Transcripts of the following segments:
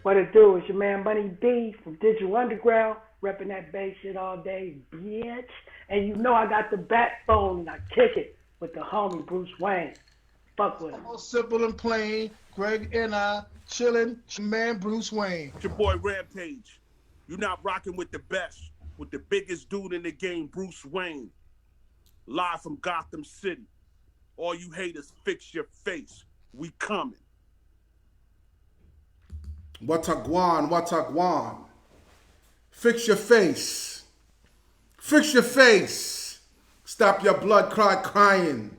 What it do? It's your man Money D from Digital Underground, repping that bass shit all day, bitch. And you know I got the backbone and I kick it with the homie Bruse Wane. Fuck with him. All simple and plain. Greg and I chilling. Man, Bruse Wane. It's your boy Rampage. You're not rocking with the best, with the biggest dude in the game, Bruse Wane. Live from Gotham City. All you haters, fix your face. We coming. Watagwan, Watagwan. Fix your face. Fix your face. Stop your blood crying.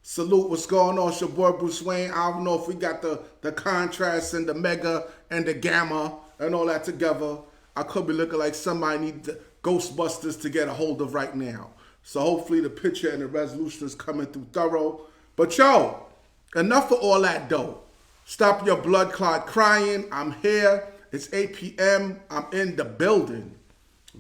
Salute, what's going on? It's your boy Bruse Wane. I don't know if we got the contrast and the mega and the gamma and all that together. I could be looking like somebody need the Ghostbusters to get a hold of right now. So hopefully the picture and the resolution is coming through thorough. But yo, enough of all that though. Stop your blood clot crying. I'm here. It's 8 p.m. I'm in the building.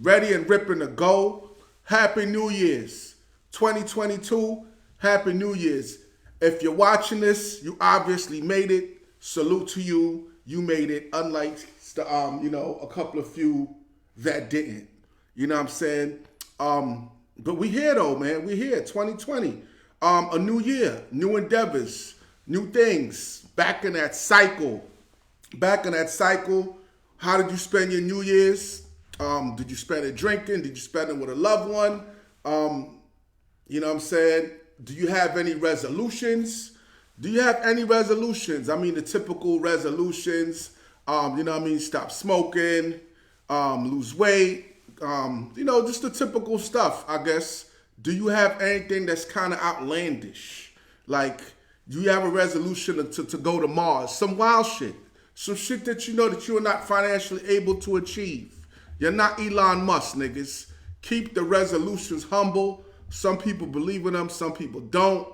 Ready and ripping to go. Happy New Year's. 2022, Happy New Year's. If you're watching this, you obviously made it. Salute to you. You made it, unlike the, a couple of few that didn't. You know what I'm saying? But we here though, man. We here, 2020. A new year, new endeavors, new things. Back in that cycle. How did you spend your New Year's? Did you spend it drinking? Did you spend it with a loved one? You know what I'm saying? Do you have any resolutions? I mean, the typical resolutions. You know what I mean? Stop smoking, lose weight, just the typical stuff, I guess. Do you have anything that's kind of outlandish? Like, do you have a resolution to go to Mars? Some wild shit. Some shit that you know that you are not financially able to achieve. You're not Elon Musk, niggas. Keep the resolutions humble. Some people believe in them, some people don't.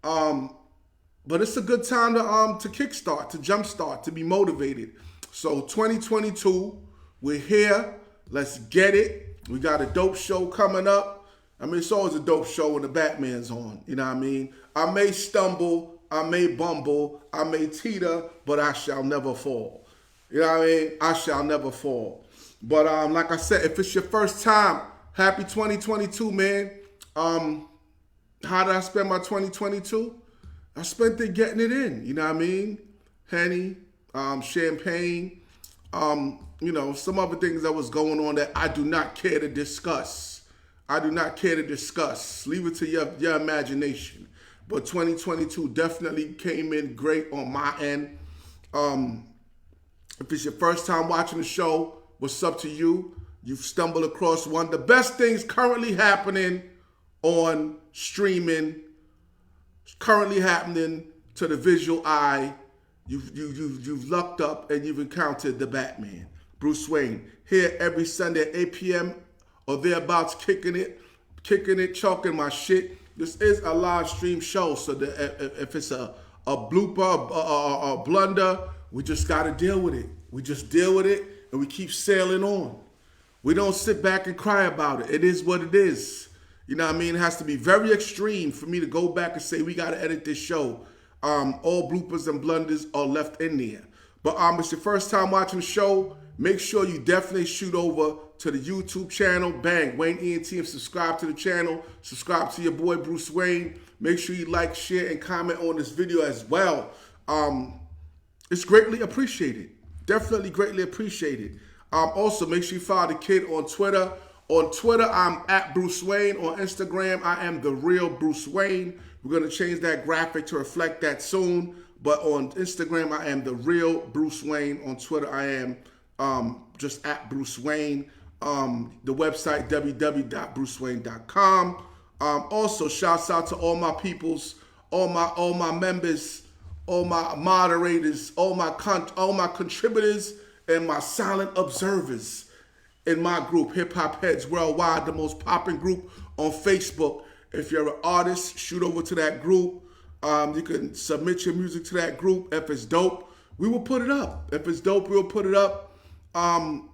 But it's a good time to kickstart, to jumpstart, to be motivated. So 2022, we're here. Let's get it. We got a dope show coming up. I mean, it's always a dope show when the Batman's on. You know what I mean? I may stumble, I may bumble, I may teeter, but I shall never fall. You know what I mean? I shall never fall. But like I said, if it's your first time, happy 2022, man. How did I spend my 2022? I spent it getting it in. You know what I mean? Henny, champagne, some other things that was going on that I do not care to discuss. Leave it to your imagination. But 2022 definitely came in great on my end. If it's your first time watching the show, what's up to you? You've stumbled across one of the best things currently happening on streaming, currently happening to the visual eye. You've lucked up and you've encountered the Batman, Bruse Wane, here every Sunday at 8 p.m. or thereabouts, kicking it, choking my shit. This is a live stream show, so that if it's a blooper, a blunder, we just got to deal with it. We just deal with it, and we keep sailing on. We don't sit back and cry about it. It is what it is. You know what I mean? It has to be very extreme for me to go back and say, we got to edit this show. All bloopers and blunders are left in there. But it's your first time watching the show, make sure you definitely shoot over to the YouTube channel, bang, Wayne ENT, and subscribe to the channel. Subscribe to your boy Bruse Wane. Make sure you like, share, and comment on this video as well. It's greatly appreciated. Definitely greatly appreciated. Also, make sure you follow the kid on Twitter. On Twitter, I'm at Bruse Wane. On Instagram, I am the real Bruse Wane. We're going to change that graphic to reflect that soon. But on Instagram, I am the real Bruse Wane. On Twitter, I am just at Bruse Wane. The website, www.brucewane.com. Also, shouts out to all my peoples, all my members, all my moderators, all my contributors, and my silent observers in my group, Hip Hop Heads Worldwide, the most popping group on Facebook. If you're an artist, shoot over to that group. You can submit your music to that group. If it's dope, we will put it up. If it's dope, we'll put it up.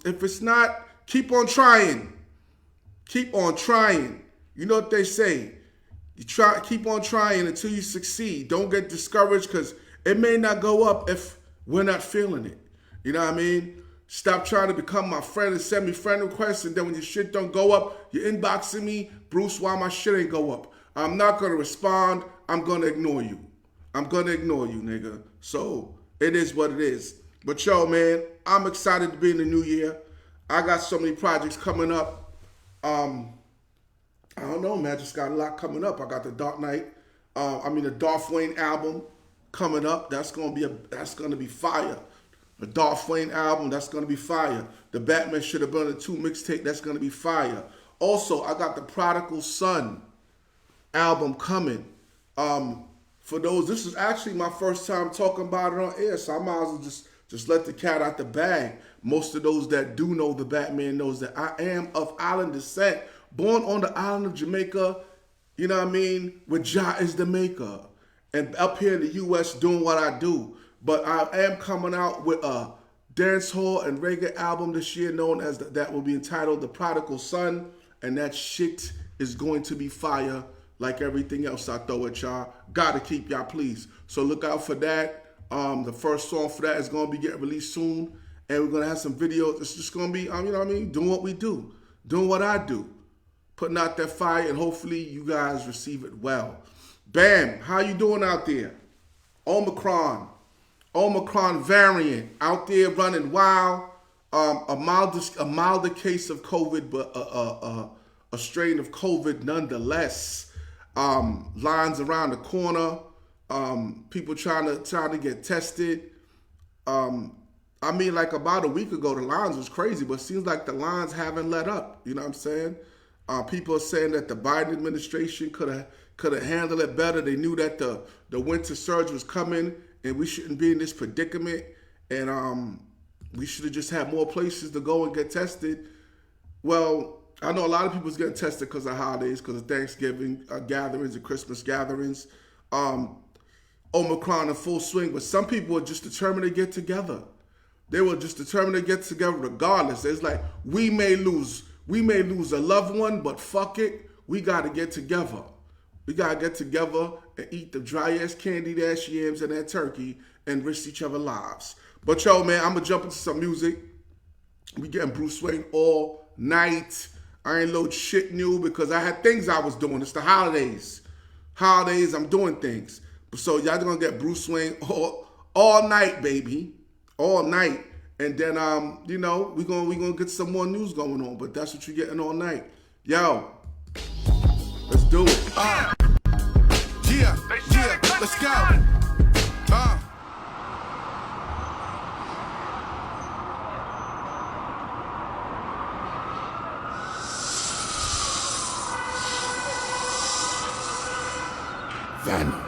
If it's not, keep on trying. Keep on trying. You know what they say. Keep on trying until you succeed. Don't get discouraged because it may not go up if we're not feeling it. You know what I mean? Stop trying to become my friend and send me friend requests, and then when your shit don't go up, you're inboxing me, Bruce, why my shit ain't go up? I'm not gonna respond. I'm gonna ignore you. I'm gonna ignore you, nigga. So it is what it is. But yo, man, I'm excited to be in the new year. I got so many projects coming up. I don't know, man. I just got a lot coming up. I got the the Darth Wane album coming up. That's gonna be fire. The Darth Wane album, that's gonna be fire. The Batman Should Have Been a 2 mixtape, that's gonna be fire. Also, I got the Prodigal Son album coming. For those, this is actually my first time talking about it on air, so I might as well just let the cat out the bag. Most of those that do know the Batman knows that I am of island descent, born on the island of Jamaica, you know what I mean, where Jah is the maker. And up here in the U.S. doing what I do. But I am coming out with a dancehall and reggae album this year known as that will be entitled The Prodigal Son. And that shit is going to be fire like everything else I throw at y'all. Gotta keep y'all pleased. So look out for that. The first song for that is going to be getting released soon. And we're going to have some videos. It's just going to be, you know what I mean, doing what we do. Doing what I do. Putting out that fire, and hopefully you guys receive it well. Bam, how you doing out there? Omicron variant out there running wild. A milder case of COVID, but a strain of COVID nonetheless. Lines around the corner. People trying to get tested. Like about a week ago, the lines was crazy, but it seems like the lines haven't let up. You know what I'm saying? People are saying that the Biden administration could have handled it better. They knew that the winter surge was coming, and we shouldn't be in this predicament. And we should have just had more places to go and get tested. Well, I know a lot of people's getting tested because of holidays, because of Thanksgiving gatherings and Christmas gatherings. Omicron in full swing, but some people are just determined to get together. They were just determined to get together regardless. It's like, we may lose a loved one, but fuck it, we got to get together. We got to get together and eat the dry-ass candied ass yams and that turkey and risk each other's lives. But yo, man, I'm going to jump into some music. We getting Bruse Wane all night. I ain't load shit new because I had things I was doing. It's the holidays. I'm doing things. So y'all going to get Bruse Wane all night, baby. All night. And then, we're gonna get some more news going on. But that's what you're getting all night. Yo, let's do it. Yeah, let's go. Venom.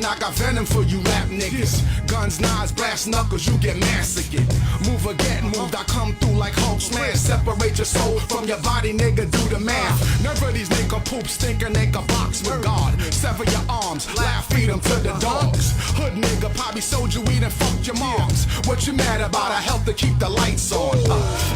I got venom for you rap niggas. Guns, knives, brass knuckles, you get massacred. Move or get moved, I come through like Hulk smash. Separate your soul from your body, nigga, do the math. None of these nigga poop stinker, nigga box with God. Sever your arms, laugh, feed them to the dogs. Hood nigga, probably sold you weed and fucked your moms. What you mad about? I help to keep the lights on.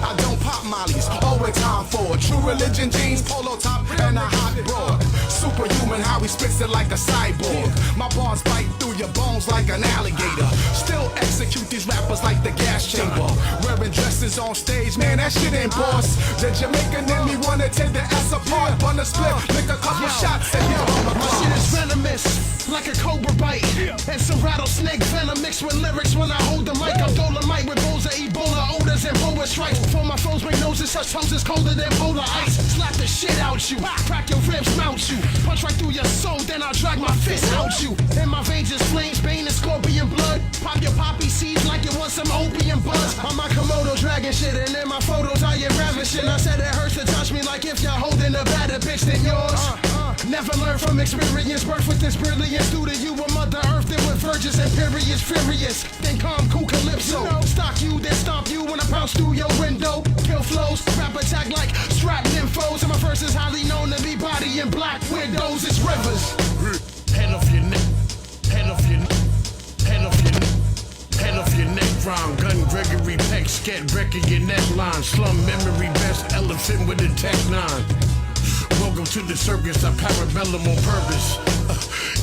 I don't pop mollies, always time for it. True religion, jeans, polo top, and a hot broad. Superhuman, how he spits it like a cyborg. My bars bite through your bones like an alligator. Still execute these rappers like the gas chamber. Wearing dresses on stage, man, that shit ain't boss. The Jamaican in me wanna take the ass apart. Bun a split, lick a couple shots, and hit on the bar. My shit is venomous, like a cobra bite. And some rattlesnake venom mixed with lyrics when I hold the mic. I'm Dolomite with bowls of Ebola odors and poet strikes. For my foes make noses, such tongues is colder than polar ice. Slap the shit out you, crack your ribs, mount you. Punch right through your soul, then I'll drag my fist out you. In my veins is flames, bane and scorpion blood. Pop your poppy seeds like you want some opium buzz. On my Komodo dragon shit, and in my photos I get ravishing. I said it hurts to touch me like if you're holding a better bitch than yours. Never learn from experience. Birth with this brilliance. Due to you a Mother Earth, there were virgins and periods, furious. Then calm, cool calypso. Stalk you, then stomp you when I bounce through your window. Kill flows, rap attack like strap nymphos. And my verse is highly known to be bodying black windows. It's rivers. Head off your neck, head off your neck, head off your neck, head off your neck. Rhyme, gun Gregory Peck, scat wrecking your neckline. Slum memory best elephant with a tech 9. Welcome to the circus, I parabellum on purpose.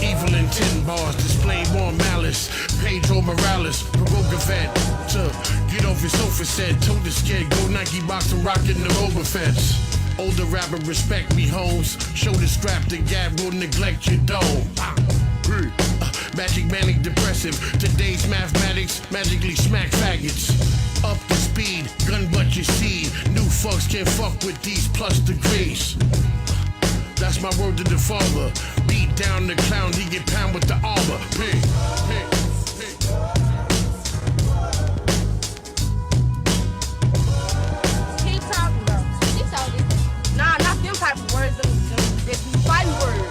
Evil in 10 bars, display more malice. Pedro Morales, provoke a vet to get off his sofa set. Told the scared, go Nike box and rockin' the Rover Feds. Older rapper, respect me, hoes. Shoulder strap the gap, will neglect your dome. Magic, manic, depressive. Today's mathematics, magically smack faggots. Up to speed, gun but you see. New fucks can't fuck with these plus degrees. That's my word to the father. Beat down the clown, he get pound with the armor. Ping, ping, ping. Keep talking, bro. Keep talking. Nah, not them type of words. Them fighting words.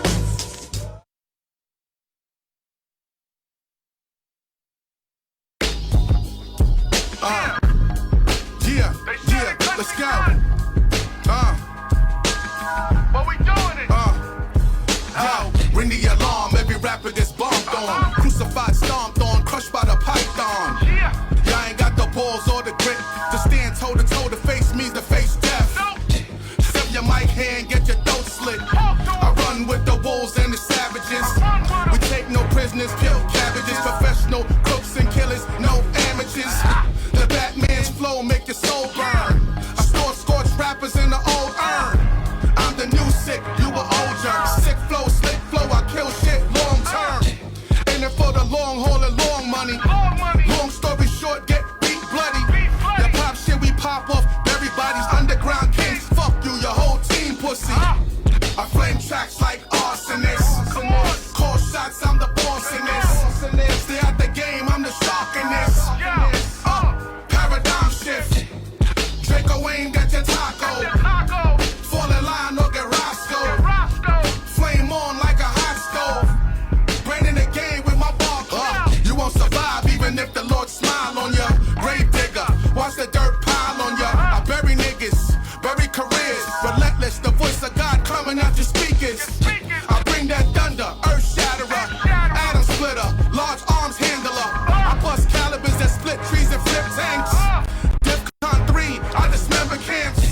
Yeah, let's go. What we doing it? Yo, ring the alarm, every rapper gets bombed on. Crucified, stomped on, crushed by the python. Y'all ain't got the balls or the grit to stand toe to toe to face me, to face death. Step your mic hand, get your throat slit. I run with the wolves and the savages. We take no prisoners, kill cabbages. Professional crooks and killers, no amateurs. The Batman's flow make your soul burn. I store scorched rappers in the old urn. I'm the new sick, you a old jerk. Sick flow, slick flow, I kill shit long term. In it for the long haul and long money. Long story short, get beat bloody. The pop shit we pop off, everybody's underground kings. Fuck you, your whole team pussy. I flame tracks like arsonists. Call shots, I'm the boss in this. Stay out the game, I'm the shark in this. Paradigm shift. Draco Wayne, get your taco. Fall in line or get Roscoe. Flame on like a hot stove. Brain in the game with my barcode. You won't survive even if the Lord smile on ya. Grave digger, watch the dirt pile on ya. I bury niggas, bury careers. Relentless, the voice of God coming out your speakers. I bring that thunder, earth shatterer, atom splitter, large arms handler. I bust calibers that split trees and flip tanks. Defcon 3, I dismember camps.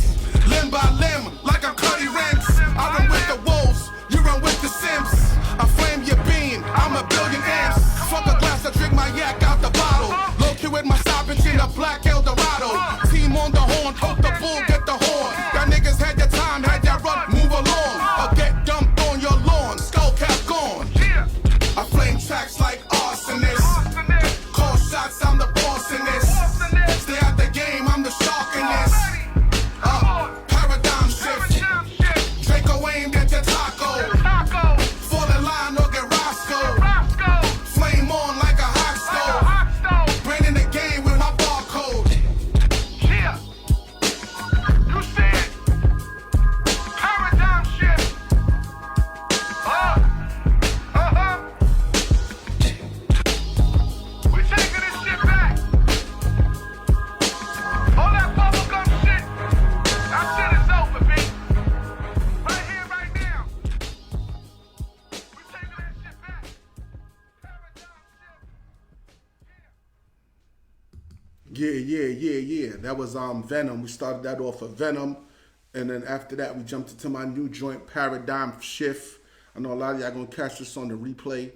Limb by limb, like I'm Cuddy Ranks. I run with the wolves, you run with the Sims. I flame your bean, I'm a billion amps. Fuck a glass, I drink my yak out the bottle. Low key with my stoppage in a black Eldorado. Team on the horn, poke the bull, get the horn. Y'all niggas had your time, had your run, move along. Or get dumped on your lawn, skull cap gone. I flame tracks like arsonists. Call shots, I'm the boss in this. Stay out the game, I'm the shark in this. Paradigm shift. Draco aimed at your taco. Fall in line or get Roscoe. Flame on like a hot stove. Brain in the game with my barcode. You said paradigm shift. We taking this shit back. All that bubblegum shit, that shit is over, B. Right here, right now. We taking that shit back. Paradigm shift. Yeah. That was Venom. We started that off of Venom. And then after that, we jumped into my new joint, Paradigm Shift. I know a lot of y'all gonna catch this on the replay.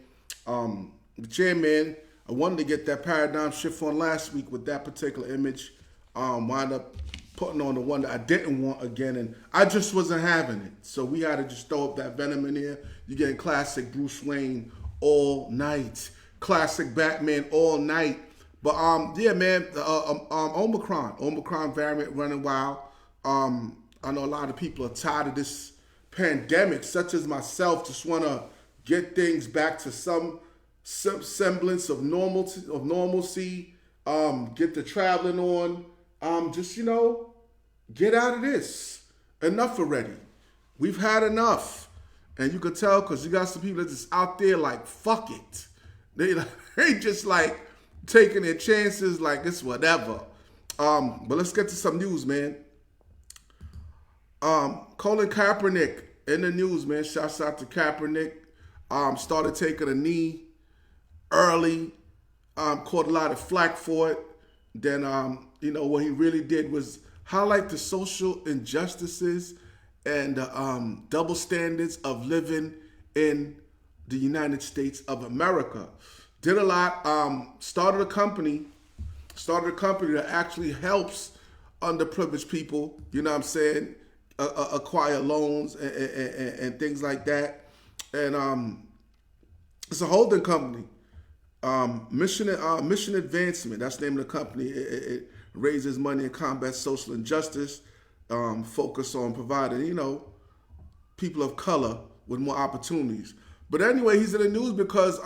But yeah, man, I wanted to get that Paradigm Shift on last week with that particular image. Wound up putting on the one that I didn't want again, and I just wasn't having it. So we had to just throw up that Venom in here. You're getting classic Bruse Wane all night. Classic Batman all night. But yeah, man, Omicron variant running wild. I know a lot of people are tired of this pandemic, such as myself, just want to get things back to some semblance of normalcy. Get the traveling on. Just, get out of this. Enough already. We've had enough. And you could tell because you got some people that's just out there like, fuck it. They just like taking their chances like it's whatever. But let's get to some news, man. Colin Kaepernick in the news, man. Shouts out to Kaepernick. Started taking a knee early. Caught a lot of flack for it. Then, what he really did was highlight the social injustices and double standards of living in the United States of America. Did a lot. Started a company that actually helps underprivileged people, you know what I'm saying, acquire loans and things like that. And it's a holding company. Mission Advancement, that's the name of the company. It raises money and combats social injustice, focus on providing, people of color with more opportunities. But anyway, he's in the news because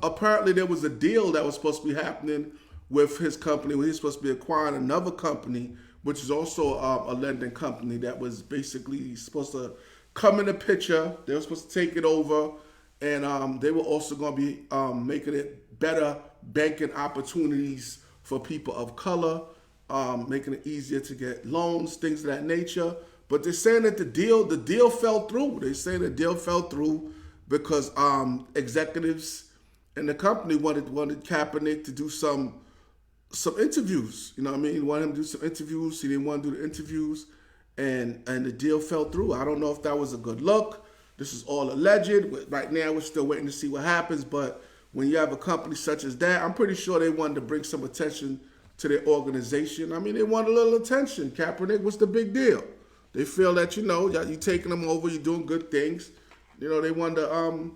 apparently there was a deal that was supposed to be happening with his company where he's supposed to be acquiring another company, which is also a lending company that was basically supposed to come in the picture. They were supposed to take it over, and they were also going to be making it better banking opportunities for people of color, making it easier to get loans, things of that nature. But they're saying that the deal fell through. They're saying the deal fell through because executives in the company wanted Kaepernick to do some interviews. You know what I mean? He wanted him to do some interviews. He didn't want to do the interviews, and the deal fell through. I don't know if that was a good look. This is all alleged. Right now, we're still waiting to see what happens. But when you have a company such as that, I'm pretty sure they wanted to bring some attention to their organization. I mean, they want a little attention. Kaepernick, what's the big deal? They feel that, you're taking them over, you're doing good things. They want to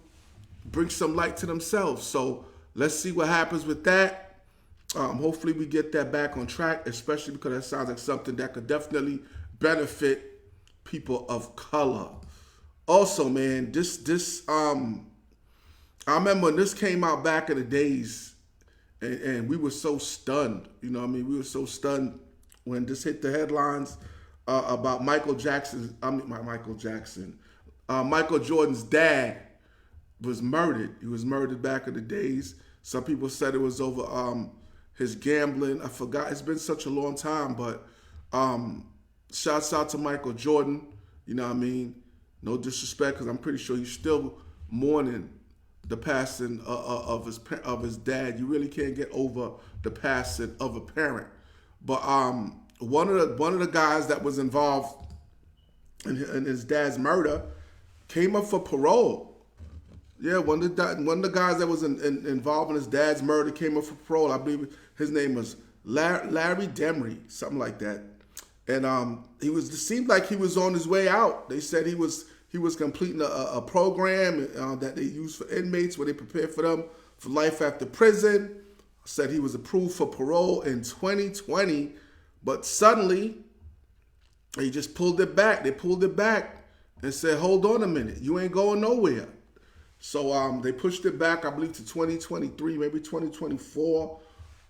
bring some light to themselves. So let's see what happens with that. Hopefully we get that back on track, especially because that sounds like something that could definitely benefit people of color. Also, man, I remember when this came out back in the days, and we were so stunned. We were so stunned when this hit the headlines about Michael Jordan's dad was murdered. He was murdered back in the days. Some people said it was over his gambling. I forgot. It's been such a long time, but shouts out to Michael Jordan. You know what I mean? No disrespect, because I'm pretty sure he's still mourning the passing of his dad. You really can't get over the passing of a parent. But one of the guys that was involved in his dad's murder came up for parole. Yeah, one of the guys that was involved in his dad's murder came up for parole. I believe his name was Larry Demery, something like that. And it seemed like he was on his way out. They said he was completing a program that they use for inmates where they prepare for them for life after prison. Said he was approved for parole in 2020, but suddenly they just pulled it back. They pulled it back and said, hold on a minute, you ain't going nowhere. So they pushed it back, I believe, to 2023, maybe 2024.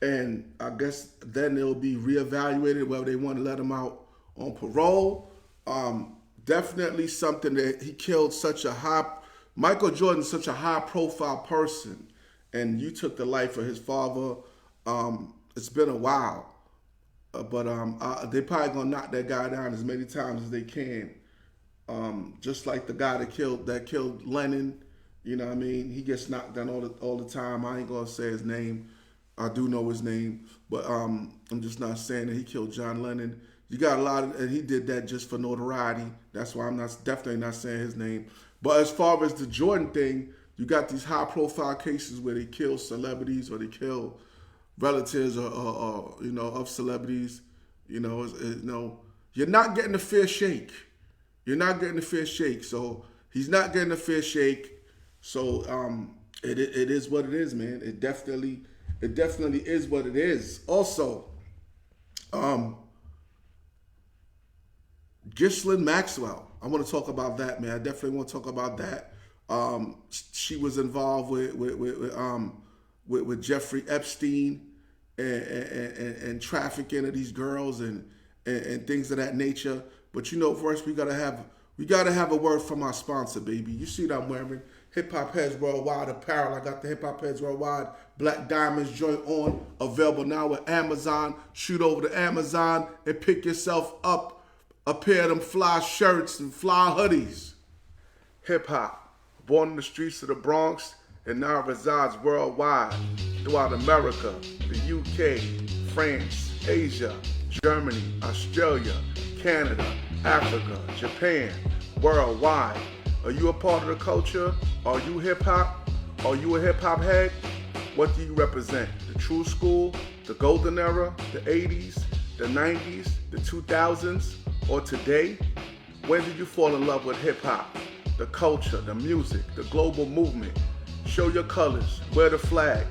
And I guess then it'll be reevaluated whether they want to let him out on parole. Definitely something that he killed Michael Jordan's such a high profile person, and you took the life of his father. It's been a while, but they probably gonna knock that guy down as many times as they can. Just like the guy that killed Lennon, you know what I mean? He gets knocked down all the time. I ain't gonna say his name. I do know his name, but I'm just not saying that he killed John Lennon. You got a lot of, and he did that just for notoriety. That's why I'm definitely not saying his name. But as far as the Jordan thing, you got these high profile cases where they kill celebrities or they kill relatives or of celebrities. You're not getting a fair shake. You're not getting a fair shake. So he's not getting a fair shake. So it is what it is, man. It definitely is what it is. Also, Ghislaine Maxwell. I want to talk about that, man. I definitely want to talk about that. She was involved with Jeffrey Epstein and trafficking of these girls and things of that nature. But first we gotta we gotta have a word from our sponsor, baby. You see what I'm wearing? Hip Hop Heads Worldwide apparel. I got the Hip Hop Heads Worldwide Black Diamonds joint on, available now with Amazon. Shoot over to Amazon and pick yourself up a pair of them fly shirts and fly hoodies. Hip hop, born in the streets of the Bronx and now resides worldwide throughout America, the UK, France, Asia, Germany, Australia, Canada, Africa, Japan, worldwide. Are you a part of the culture? Are you hip hop? Are you a hip hop head? What do you represent? The true school, the golden era, the 80s, the 90s, the 2000s, or today? When did you fall in love with hip hop? The culture, the music, the global movement. Show your colors, wear the flag.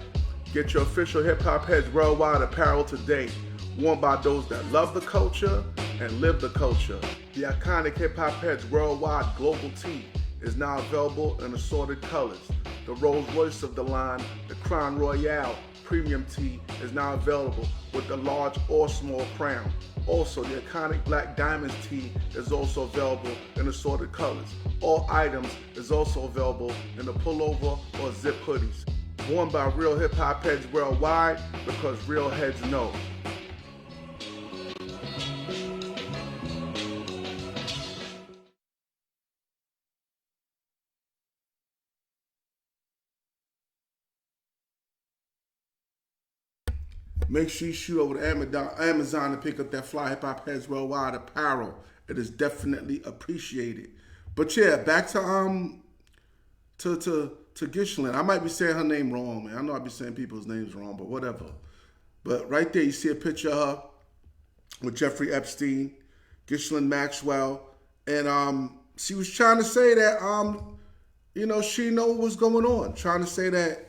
Get your official Hip Hop Heads Worldwide apparel today, worn by those that love the culture and live the culture. The iconic Hip Hop Heads Worldwide Global Tee is now available in assorted colors. The Rolls Royce of the line, the Crown Royale Premium Tee is now available with the large or small crown. Also, the iconic Black Diamonds tee is also available in assorted colors. All items is also available in the pullover or zip hoodies. Worn by real hip hop heads worldwide, because real heads know. Make sure you shoot over to Amazon and pick up that Fly Hip Hop Heads Worldwide apparel. It is definitely appreciated. But yeah, back to Ghislaine. I might be saying her name wrong, man. I know I be saying people's names wrong, but whatever. But right there, you see a picture of her with Jeffrey Epstein, Ghislaine Maxwell, and she was trying to say that she know what was going on, trying to say that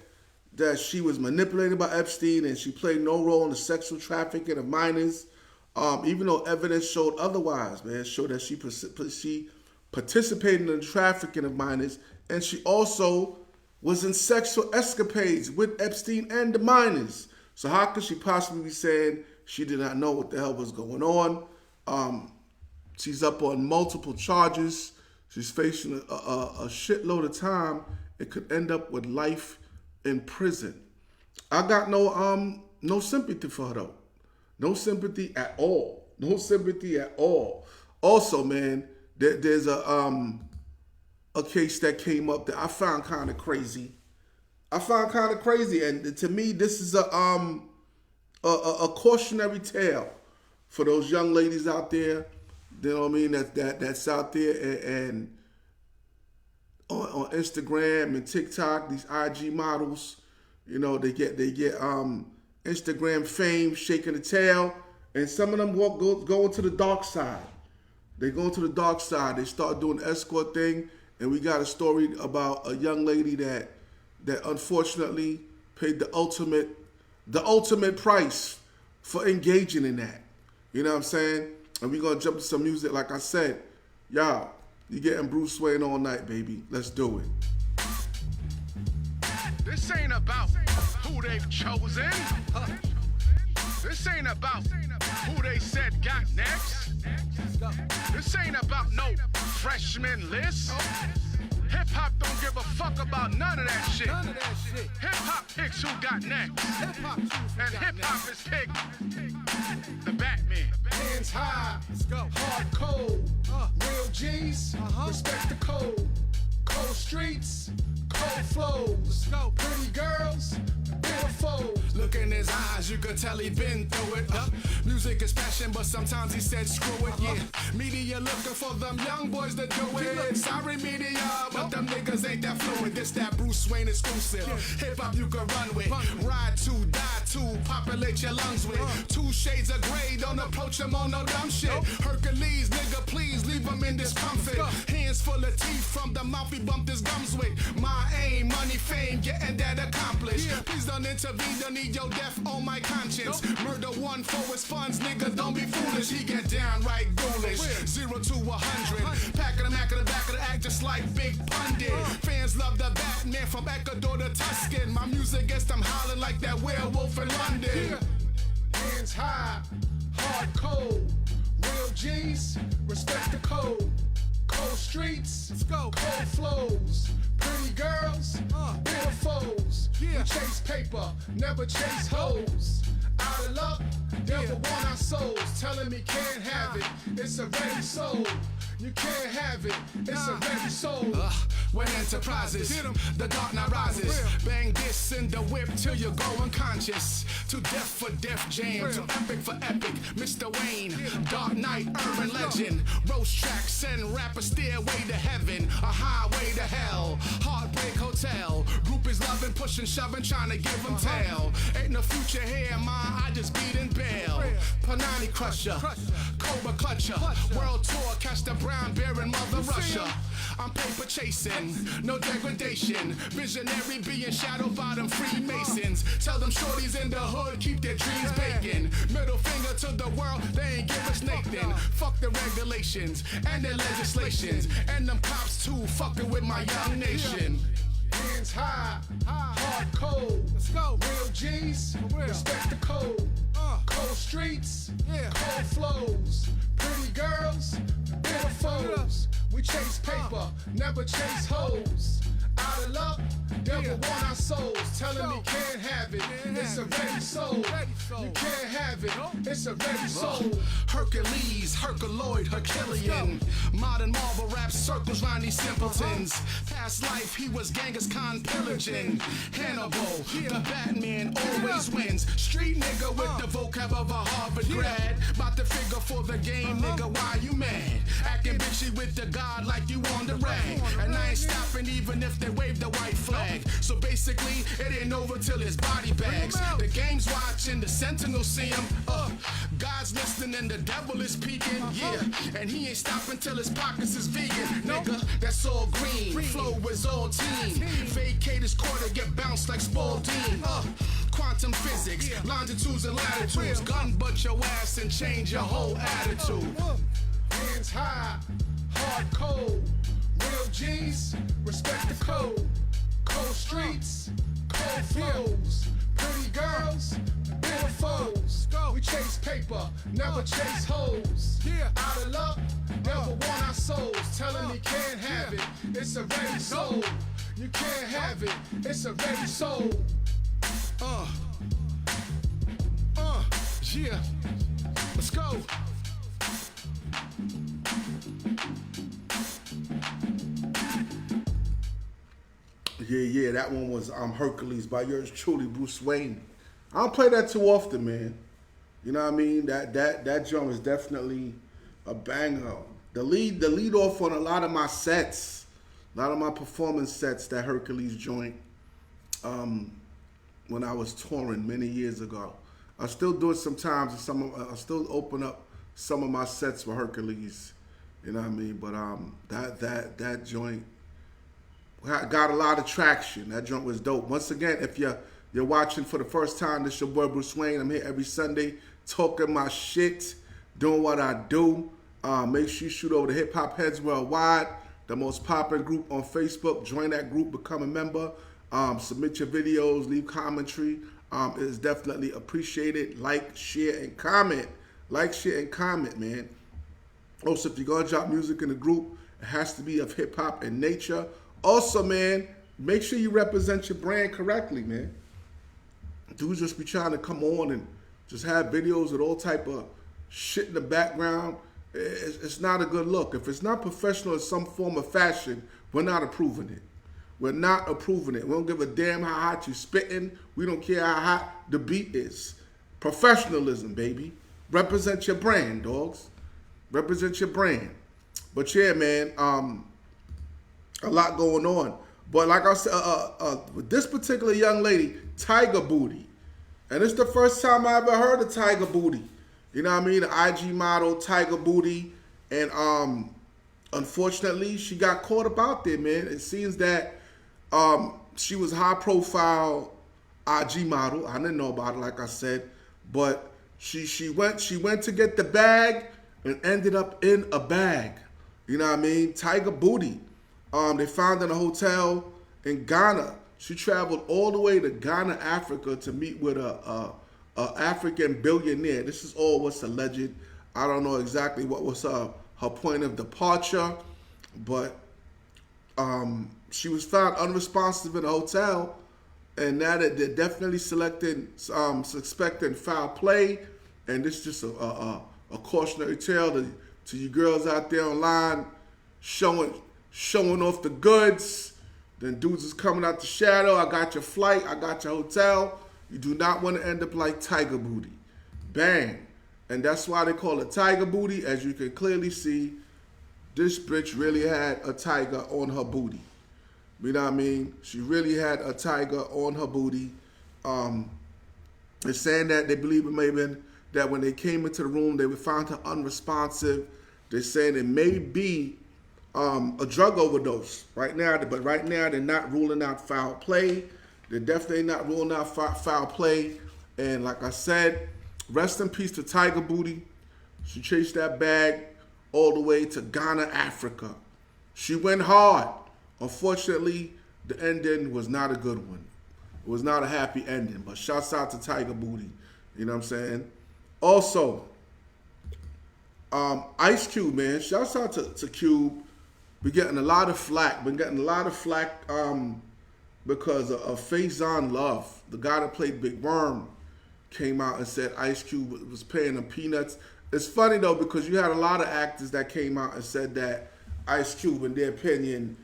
she was manipulated by Epstein and she played no role in the sexual trafficking of minors, even though evidence showed otherwise, man. It showed that she participated in the trafficking of minors, and she also was in sexual escapades with Epstein and the minors. So how could she possibly be saying she did not know what the hell was going on? She's up on multiple charges. She's facing a shitload of time. It could end up with life in prison. I got no sympathy for her though. No sympathy at all. No sympathy at all. Also, man, there's a case that came up that I found kind of crazy. And to me, this is a cautionary tale for those young ladies out there. You know what I mean? That's out there and on Instagram and TikTok, these IG models, they get Instagram fame, shaking the tail, and some of them go into the dark side. They go into the dark side. They start doing the escort thing, and we got a story about a young lady that unfortunately paid the ultimate price for engaging in that. You know what I'm saying? And we're gonna jump to some music, like I said, y'all. You getting Bruse Wane all night, baby. Let's do it. This ain't about who they've chosen. This ain't about who they said got next. This ain't about no freshman list. Hip-hop don't give a fuck about none of that shit. Hip-hop picks who got next. And hip-hop is picked the Batman. Hands high, hard cold, real G's, respect the code. Cold streets, cold flows, pretty girls, beautiful. Look in his eyes, you could tell he been through it. Music is passion, but sometimes he said screw it. Yeah, media looking for them young boys to do it. Sorry media, but them niggas ain't that fluid. This that Bruse Wane exclusive. Hip hop you can run with, ride to, die to, populate your lungs with. 2 shades of gray, don't approach him on no dumb shit. Hercules, nigga, please leave him in discomfort. Hands full of teeth from the mouth he bumped his gums with. My aim, money, fame, getting that accomplished. Please don't intervene, don't need your death on my conscience. Murder one for his funds, nigga, don't be foolish. He get downright ghoulish. 0 to 100. Pack of the Mac of the back of the act just like Big Pundit. Fans love the Batman from Ecuador to Tuscan. My music gets them howling like that werewolf in London. Hands high, hard cold. Real G's, respect the code. cold streets, let's go. Cold flows, pretty girls, bitter foes. We chase paper, never chase hoes. Out of luck, devil want our souls. Telling me can't have it, it's already sold. You can't have it, it's already sold. When enterprises, the dark night rises. Bang this in the whip till you go unconscious. To death for Def Jam, to epic for epic. Mr. Wayne, Dark Knight, urban legend. Roast track, send rapper stairway to heaven. A highway to hell, Heartbreak Hotel. Group is loving, pushing, shoving, trying to give them tail. Ain't no future here, ma, I just beat in bail. Panani Crusher, Cobra Clutcher. World tour, catch the brown bear and Mother Russia. I'm paper chasing, no degradation. Visionary being shadowed by them Freemasons. Tell them shorties in the hood, keep their dreams baking. Middle finger to the world, they ain't give us Nathan. Fuck the regulations and their legislations. And them cops too, fucking with my young nation. Hands high, hard cold. Let's go. Real G's, respect the code. Cold streets, cold flows. Pretty girls, bitter foes. We chase paper, never chase hoes. Out of luck, devil want our souls. Telling me can't have it, it's already sold. You can't have it, it's already sold. Hercules, Herculoid, Herculean. Modern Marvel rap circles round these simpletons. Past life, he was Genghis Khan pillaging. Hannibal, the Batman always wins. Street nigga with the vocab of a Harvard grad. About to figure for the game, nigga, why you mad? Acting bitchy with the god like you on the rag. And I ain't stopping even if they wave the white flag. So basically, it ain't over till his body bags. The game's watching, the sentinels see him. God's listening and the devil is peeking. Yeah, and he ain't stopping till his pockets is vegan. Nigga, that's all green. Flow is all team. Vacate his quarter, get bounced like Spalding. Quantum physics, longitudes and latitudes. Gun butt your ass and change your whole attitude. Hands high, hard cold. Real G's, respect the code. Cold streets, cold flows. Pretty girls, bitter foes. We chase paper, never chase hoes. Out of luck, devil want our souls. Telling me can't have it, it's already sold. You can't have it, it's already sold. Yeah, let's go. Yeah, that one was Hercules by yours truly, Bruse Wane. I don't play that too often, man. You know what I mean? That joint is definitely a banger. The lead off on a lot of my sets, a lot of my performance sets, that Hercules joint, when I was touring many years ago. I still do it sometimes. I still open up some of my sets for Hercules. You know what I mean? But that joint got a lot of traction. That joint was dope. Once again, if you're watching for the first time, this your boy Bruse Wane. I'm here every Sunday talking my shit, doing what I do. Make sure you shoot over to Hip Hop Heads Worldwide, the most popping group on Facebook. Join that group, become a member. Submit your videos, leave commentary. It is definitely appreciated. Like, share, and comment. Like, share, and comment, man. Also, if you're going to drop music in the group, it has to be of hip-hop in nature. Also, man, make sure you represent your brand correctly, man. Dudes just be trying to come on and just have videos with all type of shit in the background. It's not a good look. If it's not professional in some form of fashion, we're not approving it. We're not approving it. We don't give a damn how hot you spitting. We don't care how hot the beat is. Professionalism, baby. Represent your brand, dogs. Represent your brand. But yeah, man, a lot going on. But like I said, with this particular young lady, Tiger Booty. And it's the first time I ever heard of Tiger Booty. You know what I mean? The IG model, Tiger Booty. And unfortunately, she got caught up out there, man. It seems that she was high profile IG model. I didn't know about it, like I said. But she went to get the bag and ended up in a bag. You know what I mean? Tiger Booty. They found her in a hotel in Ghana. She traveled all the way to Ghana, Africa, to meet with a African billionaire. This is all what's alleged. I don't know exactly what was her point of departure. but she was found unresponsive in a hotel, and now that they're definitely suspecting foul play, and this is just a cautionary tale to you girls out there online showing off the goods. Then dudes is coming out the shadow. I got your flight. I got your hotel. You do not want to end up like Tiger Booty. Bang. And that's why they call it Tiger Booty. As you can clearly see, this bitch really had a tiger on her booty. You know what I mean? She really had a tiger on her booty. They're saying that they believe it may have been that when they came into the room, they were found her unresponsive. They're saying it may be a drug overdose right now, but right now they're not ruling out foul play. They're definitely not ruling out foul play. And like I said, rest in peace to Tiger Booty. She chased that bag all the way to Ghana, Africa. She went hard. Unfortunately, the ending was not a good one. It was not a happy ending, but shouts out to Tiger Booty. You know what I'm saying? Also, Ice Cube, man. Shouts out to Cube. We're getting a lot of flack. Been getting a lot of flack because of Faison Love, the guy that played Big Worm, came out and said Ice Cube was paying him peanuts. It's funny though, because you had a lot of actors that came out and said that Ice Cube, in their opinion,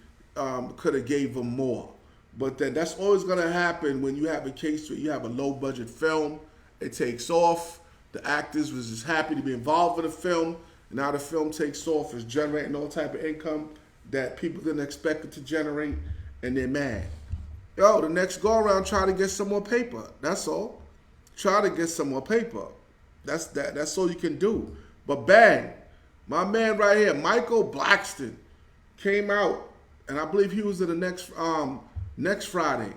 could have gave him more. But then that's always gonna happen when you have a case where you have a low budget film. It takes off. The actors was just happy to be involved with the film. And now the film takes off. It's generating all type of income that people didn't expect it to generate, and they're mad. Yo, the next go around, try to get some more paper. That's all. Try to get some more paper. That's all you can do. But bang, my man right here, Michael Blackson, came out, and I believe he was at the next Friday.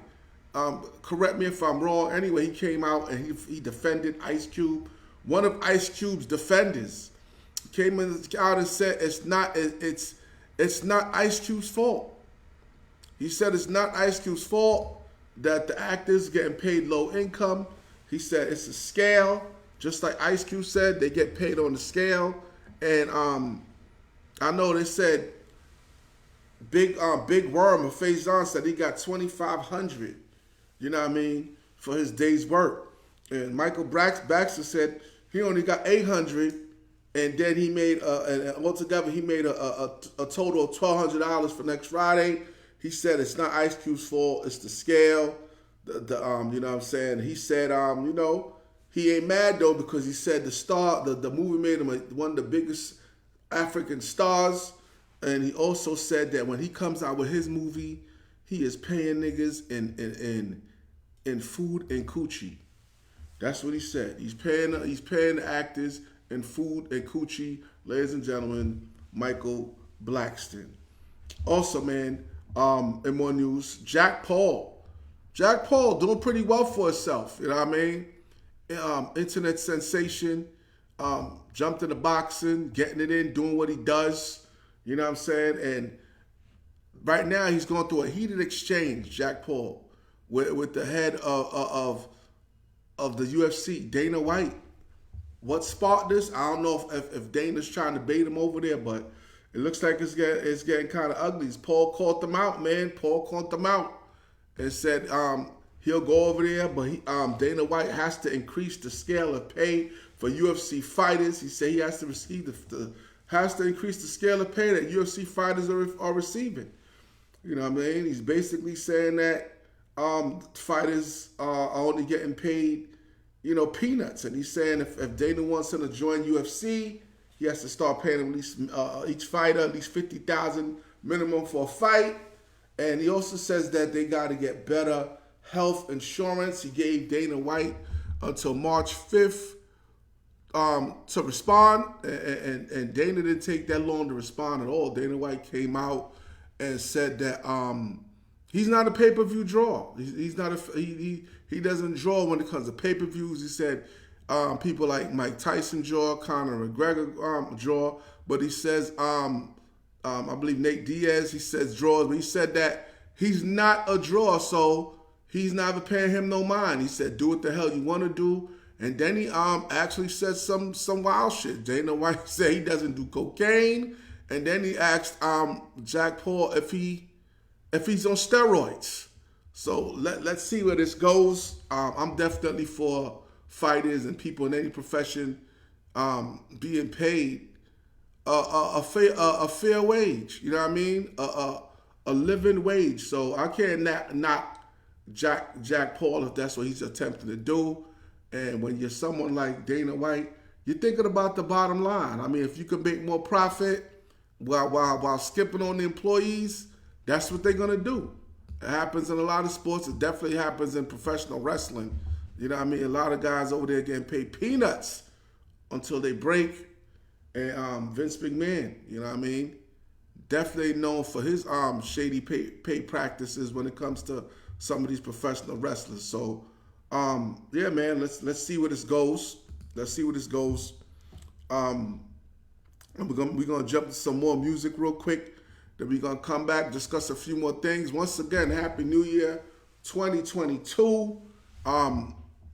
Correct me if I'm wrong. Anyway, he came out and he defended Ice Cube. One of Ice Cube's defenders came out and said it's not Ice Cube's fault. He said it's not Ice Cube's fault that the actors getting paid low income. He said it's a scale, just like Ice Cube said, they get paid on the scale. And I know they said Big Worm or Faison said he got $2,500, you know what I mean, for his day's work. And Michael Baxter said he only got $800, and then he made and altogether he made a total of $1,200 for next Friday. He said it's not Ice Cube's fault, it's the scale. You know what I'm saying? He said you know, he ain't mad though, because he said the movie made him one of the biggest African stars. And he also said that when he comes out with his movie, he is paying niggas in food and coochie. That's what he said. He's paying the actors in food and coochie. Ladies and gentlemen, Michael Blackson. Also, man, in more news, Jack Paul doing pretty well for himself. You know what I mean? Internet sensation. Jumped into boxing, getting it in, doing what he does. You know what I'm saying? And right now he's going through a heated exchange, Jack Paul, with the head of the UFC, Dana White. What sparked this? I don't know if Dana's trying to bait him over there, but it looks like it's getting kind of ugly. Paul called them out, man. Paul called them out and said he'll go over there, but Dana White has to increase the scale of pay for UFC fighters. He said he has to receive has to increase the scale of pay that UFC fighters are receiving. You know what I mean? He's basically saying that fighters are only getting paid, you know, peanuts. And he's saying if Dana wants him to join UFC, he has to start paying at least each fighter at least $50,000 minimum for a fight. And he also says that they got to get better health insurance. He gave Dana White until March 5th to respond, and Dana didn't take that long to respond at all. Dana White came out and said that he's not a pay-per-view draw. He's not he doesn't draw when it comes to pay-per-views. He said people like Mike Tyson draw, Conor McGregor draw, but he says I believe Nate Diaz, he says draws, but he said that he's not a draw, so he's never paying him no mind. He said do what the hell you want to do. And then he actually said some wild shit. Dana White said he doesn't do cocaine. And then he asked Jack Paul if he's on steroids. So let's see where this goes. I'm definitely for fighters and people in any profession being paid a fair wage. You know what I mean? A living wage. So I can't knock Jack Paul if that's what he's attempting to do. And when you're someone like Dana White, you're thinking about the bottom line. I mean, if you can make more profit while skipping on the employees, that's what they're gonna do. It happens in a lot of sports. It definitely happens in professional wrestling. You know what I mean? A lot of guys over there getting paid peanuts until they break. And Vince McMahon, you know what I mean? Definitely known for his shady pay practices when it comes to some of these professional wrestlers. So, yeah, man, let's see where this goes. Let's see where this goes. And we're gonna jump to some more music real quick. Then we're gonna come back, discuss a few more things. Once again, Happy New Year 2022.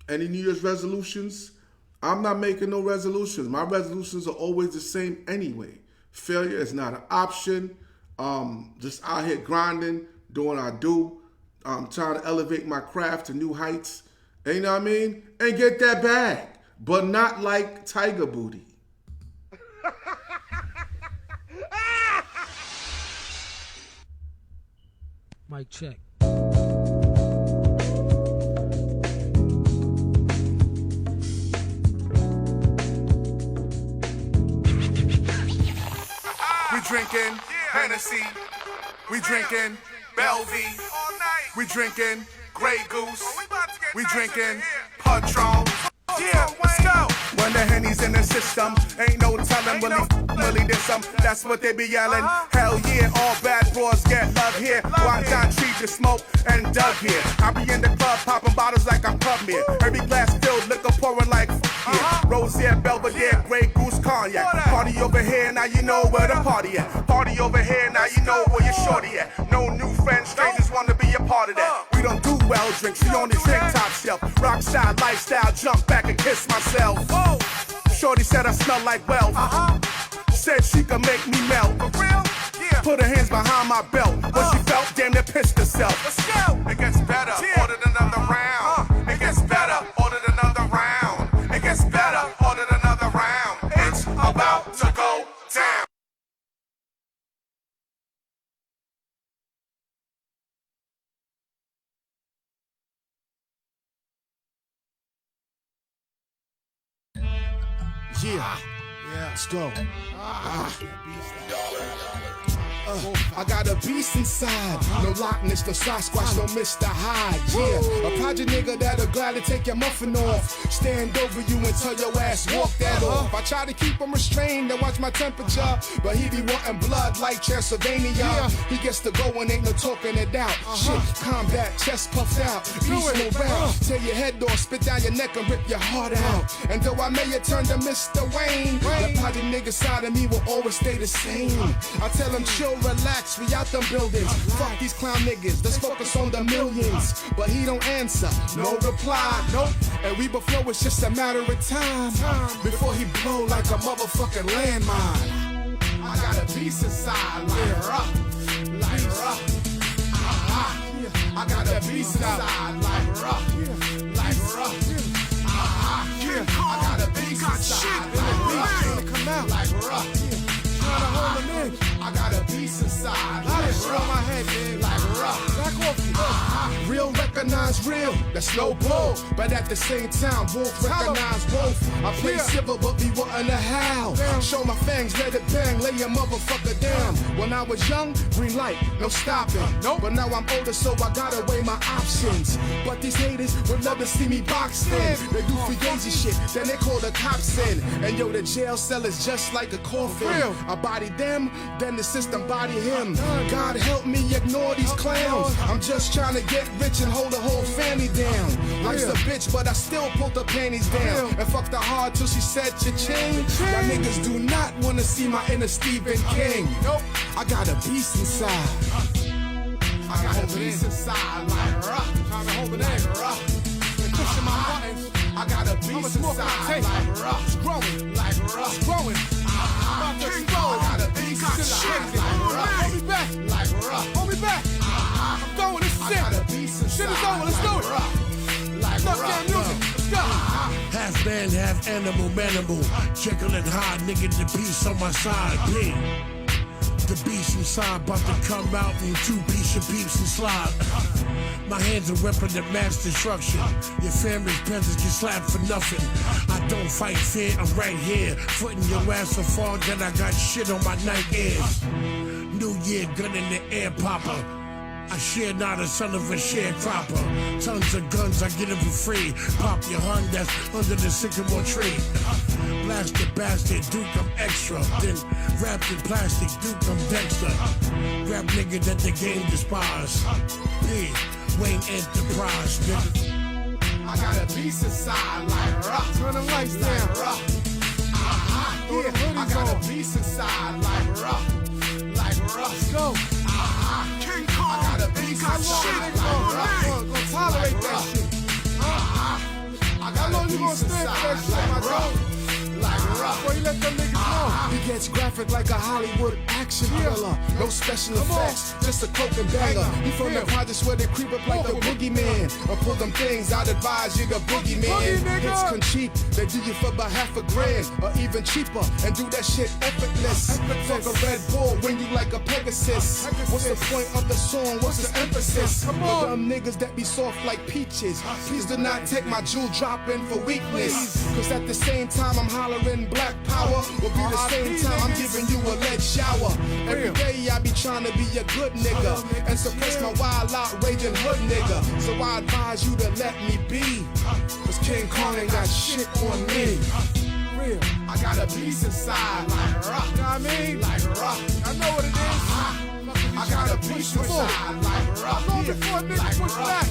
Any New Year's resolutions? I'm not making no resolutions. My resolutions are always the same anyway. Failure is not an option. Just out here grinding, doing what I do. Trying to elevate my craft to new heights. And you know what I mean? And get that bag. But not like Tiger Booty. Mic check. We drinking Hennessy. We drinking Bellevue. We drinking Grey Goose. We drinking Patron. Yeah, let's go. When the Henny's in the system, ain't no telling Willie did some. That's what they be yelling. Hell yeah, all bad boys get love here. Why John Tree just smoke and Doug here. I be in the club popping bottles like I'm Pubmere. Every glass filled, liquor pouring like yeah. Rosier, Belvedere, Grey Goose, Cognac. Party over here, now you know where the party at. Party over here, now you know where your shorty at. No new friends, strangers wanna be a part of that. We don't do well drinks, we only drink top shelf. Rock style, lifestyle, jump back and kiss myself. Whoa. Shorty said I smell like wealth. Said she could make me melt. For real? Yeah. Put her hands behind my belt. When she felt, damn near pissed herself. Let's go. It gets better. Yeah. Ordered another round. It gets better. Ordered another round. It gets better. Ordered another round. It's about to go down. Yeah, let's go. I got a beast inside. No Loch Ness, no Sasquatch, no Mr. Hyde. Yeah, a project nigga that'll gladly take your muffin off. Stand over you and tell your ass walk that off. I try to keep him restrained and watch my temperature, but he be wanting blood like Transylvania. He gets to go and ain't no talking it out. Shit, combat, chest puffed out, beast no round. Tear your head off, spit down your neck and rip your heart out. And though I may have turned to Mr. Wayne, the project nigga side of me will always stay the same. I tell him chill, relax, we out them buildings. Fuck these clown niggas, let's focus on the millions. But he don't answer, no reply, nope. And we before it's just a matter of time before he blow like a motherfucking landmine. I got a beast inside, like rough. I got a beast inside, like rough. I got a beast inside, come out like rough. I got a beast inside. Like rough. My head, man. Like rough. Back off. Real recognize real. That's no bull. But at the same time, wolf recognize wolf. I play civil, but be wanting to howl. Show my fangs, let it bang, lay your motherfucker down. When I was young, green light, no stopping. Nope. But now I'm older, so I gotta weigh my options. But these haters would love to see me boxed in. They do fugazi shit, then they call the cops in. And yo, the jail cell is just like a coffin. I body them, then the system body him. God help me ignore these clowns. I'm just trying to get rich and hold the whole family down. Life's a bitch, but I still pulled the panties down. And fucked her hard till she said cha-ching. Y'all niggas do not want to see my inner Stephen King. Nope. I got a beast inside. I got a beast inside, like rough. Trying to hold it in, rough. Pushing my buttons. I got a beast inside, like rough. It's growing, like rough. It's growing. About to explode. Hold me back. Hold me back. I'm going. This is it. Shit is over. Let's do it. Stop that music. Let's go. Half man, half animal, manimal. Jekyll and Hyde, nigga, the beast on my side. P. The beast inside about to come out in 2 piece of peeps and slide. My hands are weapon of mass destruction. Your family's peasants get slapped for nothing. I don't fight fear, I'm right here. Footing your ass so far that I got shit on my night ears. New Year, gun in the air popper. I share not a son of a sharecropper. Tons of guns, I get them for free. Pop your Hun that's under the sycamore tree. Blast the bastard, Duke, I'm extra. Then wrapped in plastic, Duke, I'm Dexter. Rap nigga that the game despise. P. Wayne Enterprise, nigga. I got a piece inside like rock. Turn the lights down. Rock. I got a piece inside like rock. Like rock. Let's go. King Kong. I got a piece inside like rock. Gonna tolerate that shit. I got How long a you gonna piece stand for that inside shit, my like rock. dog? Like rock. Before you let them niggas know. He gets graphic like a Hollywood action thriller. No special Come on. effects, just a coke and banger. He from the projects where they creep up like the boogeyman. Or pull them things, I'd advise you the boogeyman. Boogie, nigga. Hits come cheap, they do you for about $1,000 or even cheaper, and do that shit effortless. Fuck a Red Bull when you like a Pegasus. What's the point of the song? What's the emphasis? Come on. For them niggas that be soft like peaches, please do not take my jewel dropping for weakness. Cause at the same time I'm hollering black power, will be the same time I'm giving you a lead shower. Every day I be trying to be a good nigga and suppress my wild out raging hood nigga. So I advise you to let me be, cause King Kong ain't got shit on me. Real. I got a piece inside like rock. You know what I mean? Like rock. I know what it is. I got a piece inside like rock. How long before a nigga push back?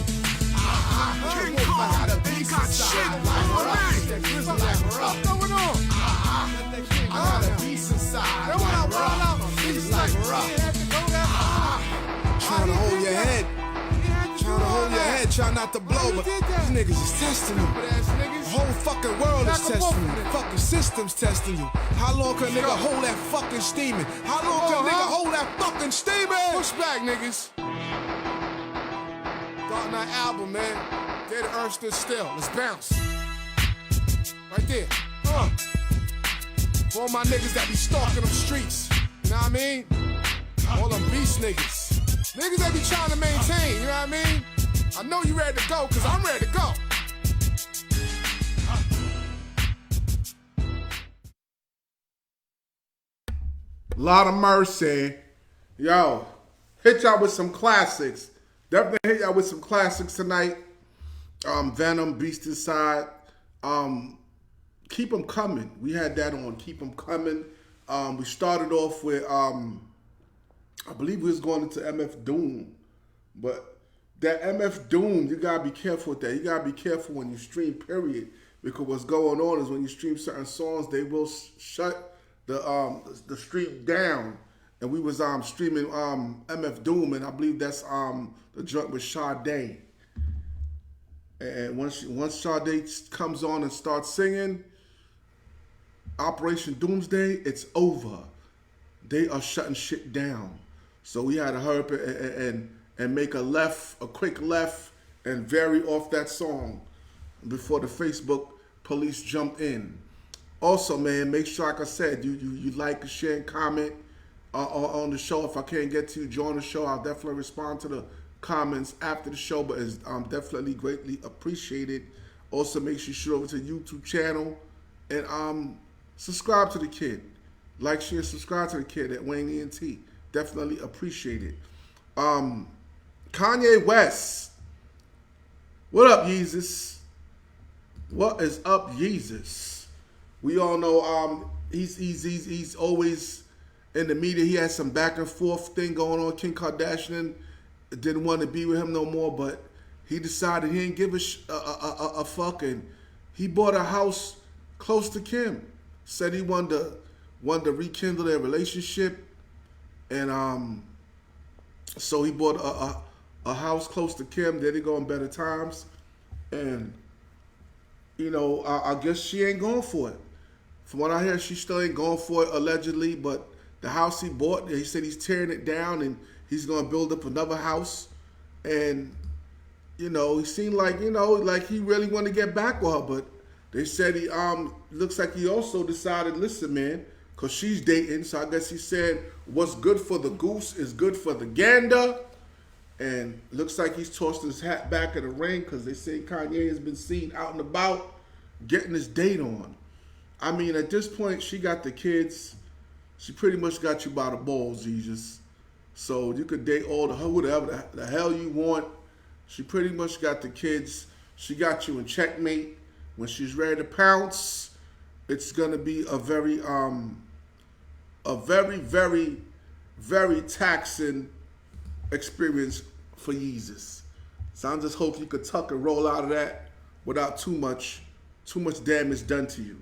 King Kong. I got a piece inside like rock. Like rock. What's going on? I got a piece inside Then when I like wild out, rock. niggas Like like, rock. you had to go that far. Trying to hold your head. Trying to hold your head, try not to blow, you but did that? these niggas is testing you. Ass niggas. The whole fucking world is Knock 'em testing off you. with it. Fucking system's testing you. How long can a nigga hold that fucking steaming? How long can a nigga hold that fucking steaming? Push back, niggas. Dark Knight album, man. Day the earth stood still. Let's bounce. Right there. For all my niggas that be stalking them streets. You know what I mean? All them beast niggas. Niggas that be trying to maintain, you know what I mean? I know you ready to go, cause I'm ready to go. Lot of mercy. Yo, hit y'all with some classics. Definitely hit y'all with some classics tonight. Venom, Beast Inside. Keep them coming. We had that on Keep them coming. We started off with, I believe we was going into MF Doom. But that MF Doom, you gotta be careful with that. You gotta be careful when you stream, period. Because what's going on is when you stream certain songs, they will shut the stream down. And we was streaming MF Doom, and I believe that's the joint with Sade. And once Sade comes on and starts singing Operation Doomsday, it's over. They are shutting shit down. So we had to hurry up and make a quick left, and vary off that song before the Facebook police jumped in. Also, man, make sure, like I said, you like, share, and comment on the show. If I can't get to you, join the show. I'll definitely respond to the comments after the show, but it's definitely greatly appreciated. Also, make sure you shoot over to the YouTube channel and subscribe to the kid. Like, share, subscribe to the kid at Wayne ENT. Definitely appreciate it. Kanye West. What up, Yeezus? What is up, Yeezus? We all know he's always in the media. He has some back and forth thing going on. Kim Kardashian didn't want to be with him no more, but he decided he didn't give a fuck, and he bought a house close to Kim. Said he wanted to rekindle their relationship, and so he bought a house close to Kim. There they go in better times, and I guess she ain't going for it. From what I hear, she still ain't going for it allegedly, but the house he bought, he said he's tearing it down and he's gonna build up another house. And, you know, he seemed like, you know, like he really want to get back with her, but they said he looks like he also decided, listen, man, because she's dating, so I guess he said what's good for the goose is good for the gander. And looks like he's tossed his hat back in the ring because they say Kanye has been seen out and about getting his date on. I mean, at this point, she got the kids. She pretty much got you by the balls, Jesus. So you could date all the whatever the hell you want. She pretty much got the kids. She got you in checkmate. When she's ready to pounce, it's gonna be a very, very, very taxing experience for Yeezus. So I just hope you could tuck and roll out of that without too much damage done to you.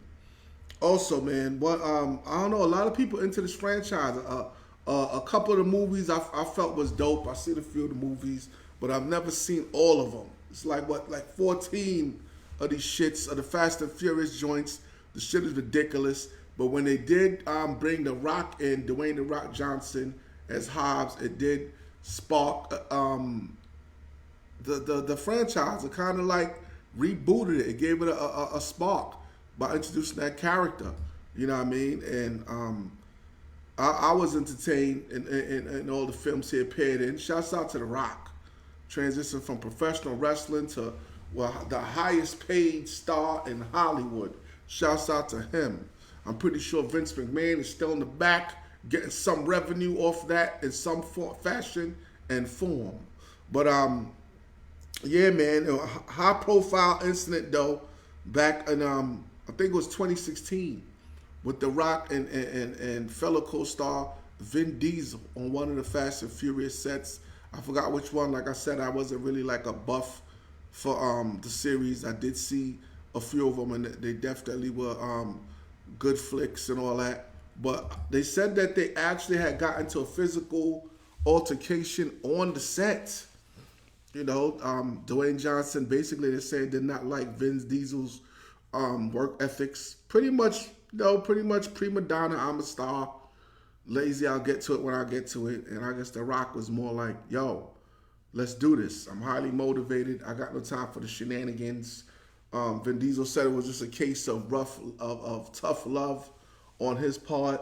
Also, man, what I don't know, a lot of people into this franchise. A couple of the movies I felt was dope. I've seen a few of the movies, but I've never seen all of them. It's like 14 of these shits of the Fast and Furious joints. The shit is ridiculous. But when they did bring The Rock in, Dwayne The Rock Johnson as Hobbs, it did spark the franchise. It kind of like rebooted it. It gave it a spark by introducing that character. You know what I mean? And I was entertained in all the films he appeared in. Shouts out to The Rock. Transition from professional wrestling to the highest paid star in Hollywood. Shouts out to him. I'm pretty sure Vince McMahon is still in the back getting some revenue off that in some fashion and form. But yeah, man, a high profile incident though back in I think it was 2016 with The Rock and fellow co-star Vin Diesel on one of the Fast and Furious sets. I forgot which one. Like I said, I wasn't really like a buff for the series. I did see a few of them, and they definitely were good flicks and all that. But they said that they actually had gotten to a physical altercation on the set. You know, Dwayne Johnson basically, they say, did not like Vin Diesel's work ethics. Pretty much prima donna, I'm a star. Lazy, I'll get to it when I get to it. And I guess The Rock was more like, yo, let's do this. I'm highly motivated. I got no time for the shenanigans. Vin Diesel said it was just a case of tough love on his part.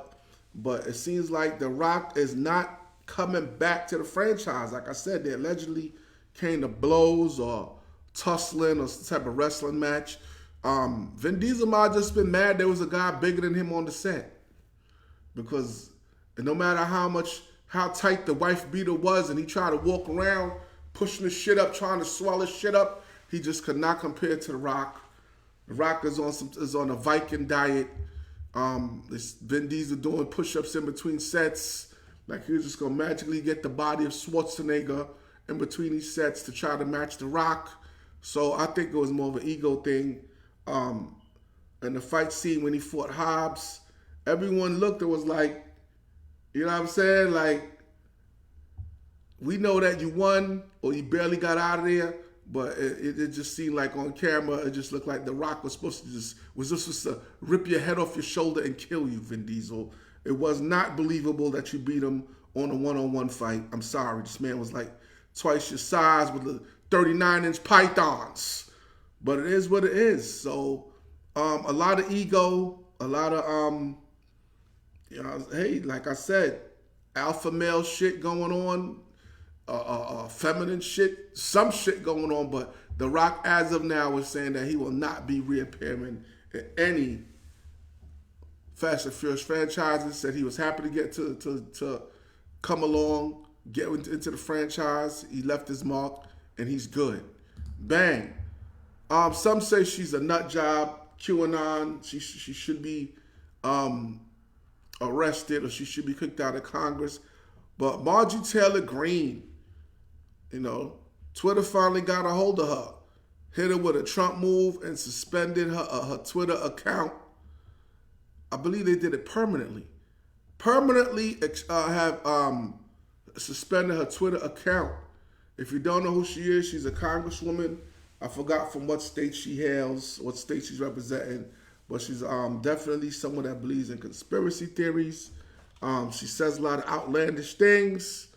But it seems like The Rock is not coming back to the franchise. Like I said, they allegedly came to blows or tussling or some type of wrestling match. Vin Diesel might have just been mad there was a guy bigger than him on the set. Because no matter how tight the wife beater was and he tried to walk around pushing the shit up, trying to swallow shit up, he just could not compare to The Rock. The Rock is on a Viking diet. Vin Diesel doing push-ups in between sets. Like he was just gonna magically get the body of Schwarzenegger in between these sets to try to match The Rock. So I think it was more of an ego thing. And the fight scene when he fought Hobbs, everyone looked and was like, you know what I'm saying? Like, we know that you won or you barely got out of there, but it just seemed like on camera, it just looked like The Rock was supposed to rip your head off your shoulder and kill you, Vin Diesel. It was not believable that you beat him on a one-on-one fight. I'm sorry. This man was like twice your size with the 39-inch pythons. But it is what it is. So a lot of ego, a lot of, hey, like I said, alpha male shit going on, feminine shit, some shit going on. But The Rock, as of now, is saying that he will not be reappearing in any Fast and Furious franchises. Said he was happy to get to come along, get into the franchise. He left his mark, and he's good. Bang. Some say she's a nut job, QAnon. She should be arrested or she should be kicked out of Congress. But Marjorie Taylor Greene, Twitter finally got a hold of her, hit her with a Trump move and suspended her Twitter account. I believe they did it permanently. Have suspended her Twitter account. If you don't know who she is, she's a congresswoman. I forgot from what state she hails, what state she's representing. but she's definitely someone that believes in conspiracy theories. She says a lot of outlandish things.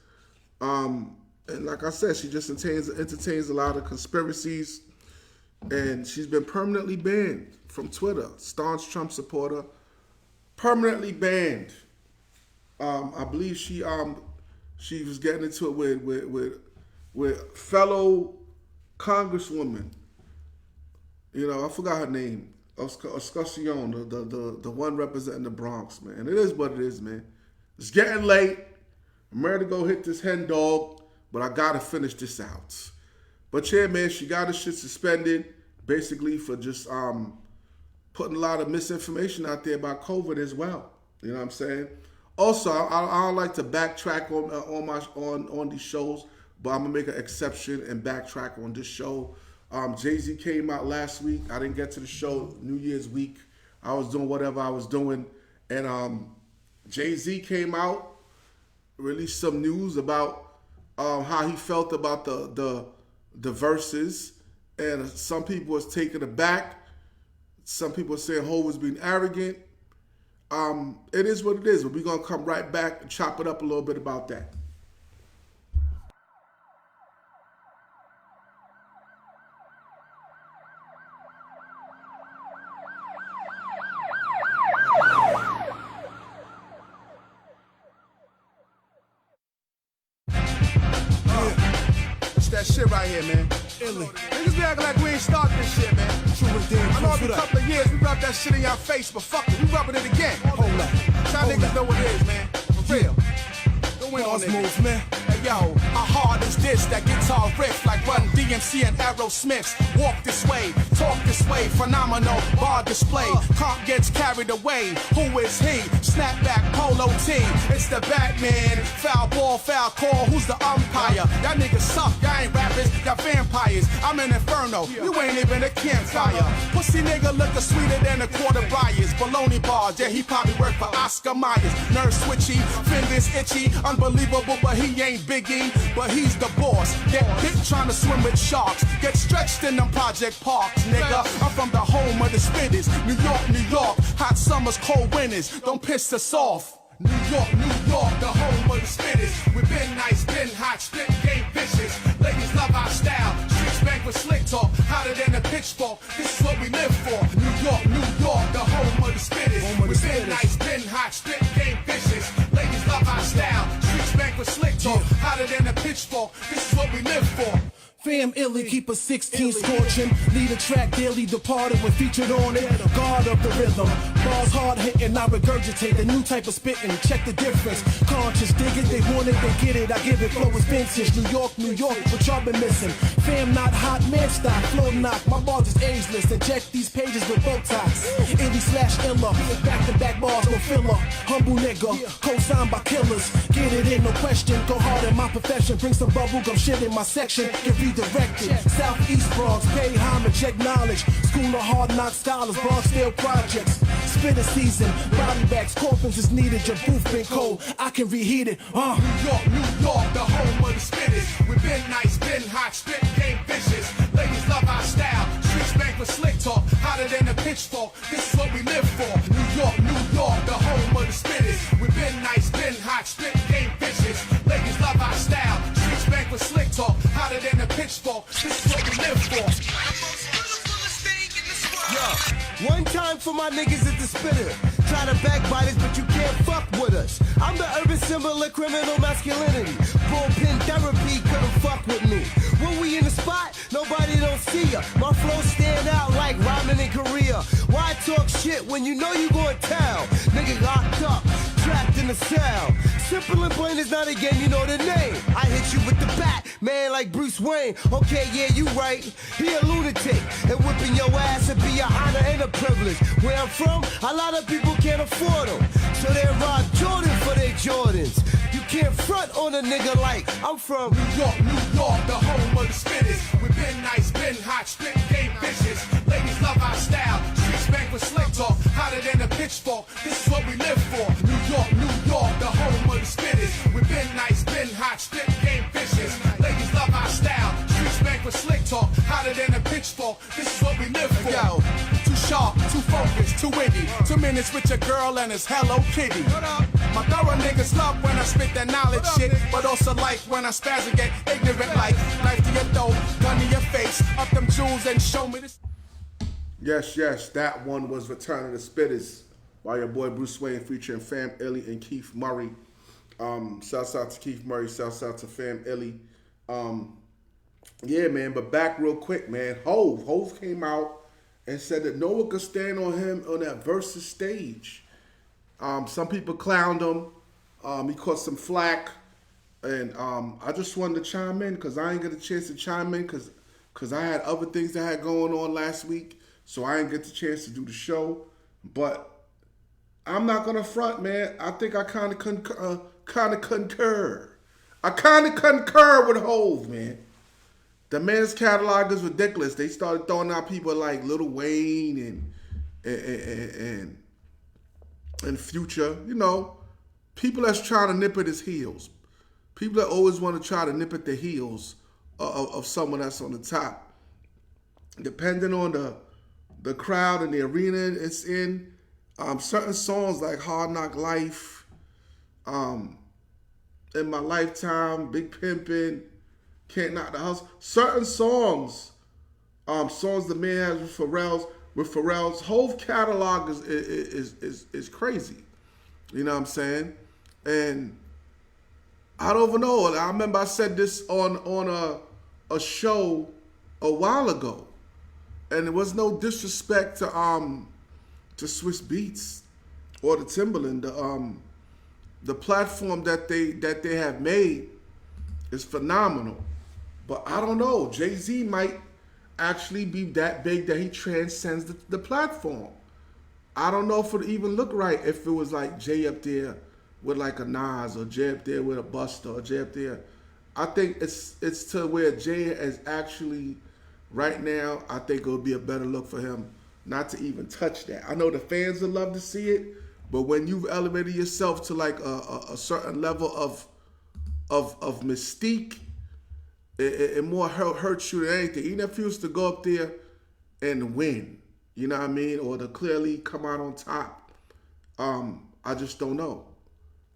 And like I said, she just entertains a lot of conspiracies. And she's been permanently banned from Twitter. Staunch Trump supporter, permanently banned. I believe she was getting into it with fellow congresswoman. You know, I forgot her name. Escusillon, the one representing the Bronx, man. It is what it is, man. It's getting late. I'm ready to go hit this hen dog, but I gotta finish this out. But yeah, man, she got her shit suspended, basically for just putting a lot of misinformation out there about COVID as well. You know what I'm saying? Also, I don't like to backtrack on these shows, but I'm gonna make an exception and backtrack on this show. Jay-Z came out last week. I didn't get to the show New Year's week. I was doing whatever I was doing, and Jay-Z came out, released some news about how he felt about the verses, and some people was taken aback. Some people saying Ho was being arrogant. It is what it is, but we're gonna come right back and chop it up a little bit about that. That shit right here, man. Niggas be acting like we ain't started this shit, man. I know every couple of years we rub that shit in your face, but fuck it, we rubbing it again. Hold up. Y'all niggas know what it is, man. For real. Go in on moves, man. Hey, yo, how hard is this? That guitar riff like Run DMC and Aerosmiths. Walk this way, talk this way, phenomenal bar display. Comp gets carried away. Who is he? Snapback polo tee. It's the Batman. Foul ball, foul call. Who's the umpire? Y'all niggas suck. Y'all ain't rappers. Y'all vampires. I'm an inferno. You ain't even a campfire. Pussy nigga looking sweeter than a quarter briars. Baloney bars. Yeah, he probably worked for Oscar Myers. Nerve switchy, fingers itchy. Unbelievable, but he ain't Biggie. But he's the boss. Get bit trying to swim with sharks. Get stretched in them project parks, nigga. I'm from the home of the spitters. New York, New York. Hot summers, cold winters. Don't piss us off. New York, New York, the home of the spitters. We've been nice, been hot, spit game vicious. Ladies love our style. Streets bank with slick talk. Hotter than a pitchfork. This is what we live for. New York, New York, the home of the spitters. We've been nice, been hot, spit game vicious. Ladies love our style. Streets bank with slick talk. Hotter than a pitchfork. This is what we live for. Fam illy, keep a 16 scorching. Lead a track daily, departed when featured on it. God of the rhythm, bars hard hitting. I regurgitate the new type of spitting. Check the difference. Conscious, dig it, they want it, they get it. I give it, flow is vintage. New York, New York, what y'all been missing? Fam not hot, man stop, flow knock. My bars is ageless. Inject these pages with Botox. Illy slash illa, back to back bars, no filler. Humble nigga, co-signed by killers. Get it in, no question. Go hard in my profession. Bring some bubblegum shit in my section. Get redirected. Southeast Bronx, pay homage, acknowledge. School of hard knock scholars, Bronxdale projects. Spitter season, body bags, coffins is needed. Your booth been cold, I can reheat it. New York, New York, the home of the spitters. We've been nice, been hot, spit game vicious. Ladies love our style. Streets bank with slick talk. Hotter than a pitchfork. This is what we live for. New York, New York, the home of the spitters. We've been nice, been hot, spit game vicious. Ladies love our style. Streets bank with slick talk. Hotter than a pitchfork. This is what we live for. Yo, one time for my niggas at the spitter. Try to backbite us, but you can't fuck with us. I'm the urban symbol of criminal masculinity. Bullpen therapy couldn't fuck with me. When we in the spot, nobody don't see ya. My flow stand out like rhyming in Korea. Why talk shit when you know you going town? Nigga locked up, trapped in the cell. Simple and plain is not a game, you know the name. I hit you with the bat, man, like Bruse Wane. Okay, yeah, you right. He a lunatic, and whipping your ass would be an honor and a privilege. Where I'm from, a lot of people can't afford them, so they rob Jordan for their Jordans. You can't front on a nigga like I'm from New York, New York, the home of the spitters. We've been nice, been hot, spit game vicious. Ladies love our style. Streets bank with slick talk. Hotter than a pitchfork. This is what we live for. New York, New York, the home of the spitters. We've been nice, been hot, spit game vicious. Ladies love our style. Streets bank with slick talk. Hotter than a pitchfork. This is what we live for. Yo, too sharp, too focused, too witty. 2 minutes with your girl and it's Hello Kitty. My thorough niggas love when I spit that knowledge shit, but also like when I spaz and get ignorant like knife to your throat, gun to your face, up them jewels and show me this. Yes, that one was Return of the Spitters by your boy Bruse Wane featuring Fam Illy and Keith Murray. Shouts out to Keith Murray, shouts out to Fam Illy. Yeah, man, but back real quick, man. Hove came out and said that no one could stand on him on that Versus stage. Some people clowned him. He caught some flack. And I just wanted to chime in because I ain't get a chance to chime in because I had other things that had going on last week. So I didn't get the chance to do the show. But I'm not going to front, man. I think I kind of concur. I kind of concur with Hove, man. The man's catalog is ridiculous. They started throwing out people like Lil Wayne and Future. You know, people that's trying to nip at his heels. People that always want to try to nip at the heels of someone that's on the top. Depending on the crowd and the arena it's in, certain songs like Hard Knock Life, In My Lifetime, Big Pimpin', Can't Knock the House. Certain songs the man has with Pharrell's whole catalog is crazy. You know what I'm saying? And I don't even know. I remember I said this on a show a while ago, and there was no disrespect to Swiss Beats or the Timberland. The platform that they have made is phenomenal. But I don't know. Jay-Z might actually be that big that he transcends the platform. I don't know if it would even look right if it was like Jay up there with like a Nas, or Jay up there with a Busta, or Jay up there. I think it's to where Jay is actually right now. I think it would be a better look for him not to even touch that. I know the fans would love to see it, but when you've elevated yourself to like a certain level of mystique, it more hurts you than anything. Even if you was to go up there and win, you know what I mean, or to clearly come out on top, I just don't know.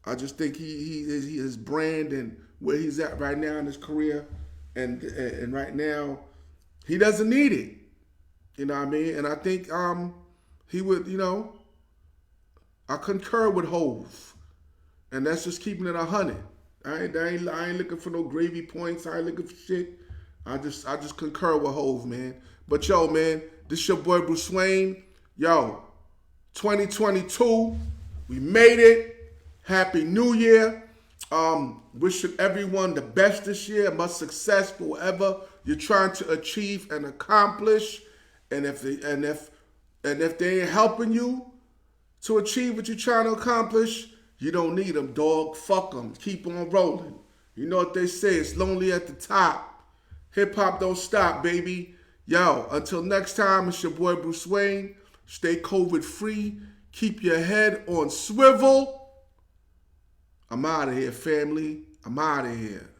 I just think his brand and where he's at right now in his career, and right now he doesn't need it. You know what I mean? And I think he would, you know, I concur with Hove, and that's just keeping it 100. I ain't looking for no gravy points. I ain't looking for shit. I just concur with Hove, man. But yo, man, this your boy Bruse Wane. Yo, 2022, we made it. Happy New Year. Wishing everyone the best this year, much success for whatever you're trying to achieve and accomplish. And if they ain't helping you to achieve what you're trying to accomplish, you don't need them, dog. Fuck them. Keep on rolling. You know what they say, it's lonely at the top. Hip-hop don't stop, baby. Yo, until next time, it's your boy Bruse Wane. Stay COVID-free. Keep your head on swivel. I'm out of here, family. I'm out of here.